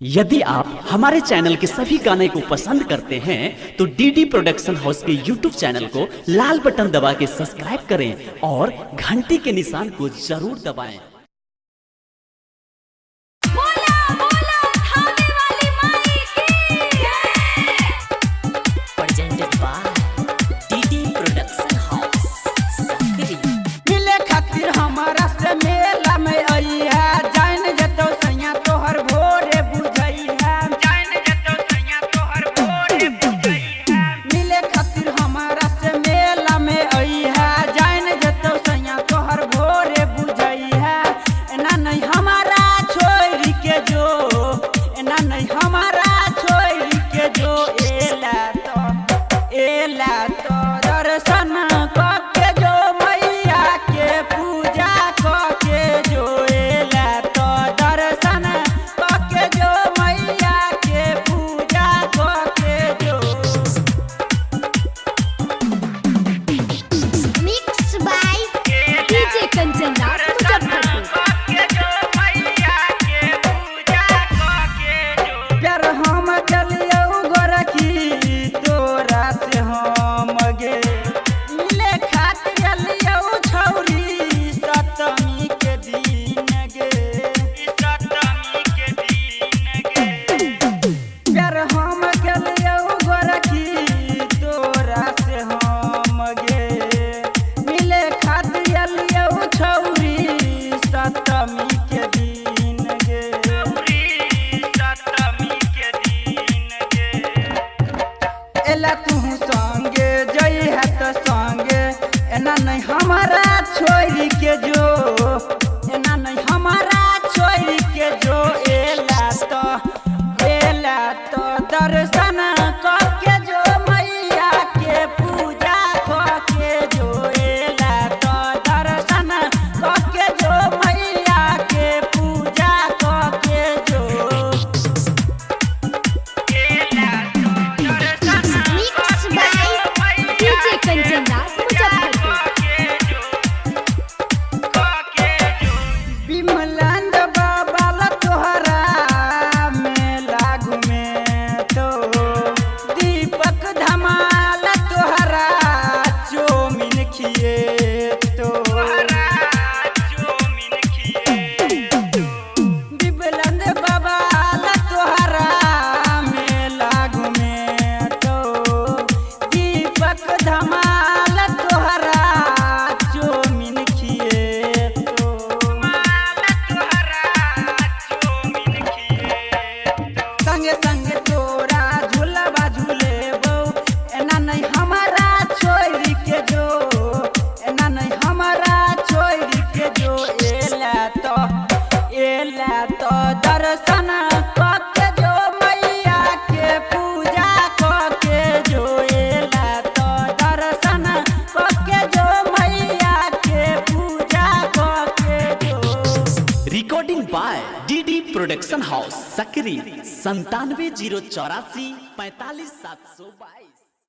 यदि आप हमारे चैनल के सभी गाने को पसंद करते हैं तो डीडी प्रोडक्शन हाउस के यूट्यूब चैनल को लाल बटन दबा के सब्सक्राइब करें और घंटी के निशान को जरूर दबाएं। हमारा छोरी के जो एना नहीं हमारा छोरी के जो एला तो दर्शन करके जो मैया के पूजा करके जो एला तो दर्शन करके जो मैया के पूजा करके जो एला तो दर्शन मिक्स बाय डीजे कंचना तो दर्शन करके जो मैया के पूजा करके जो एला तो दर्शन करके जो मैया के पूजा करके जो। Recording by DD production house Sakri 97 084 45 722।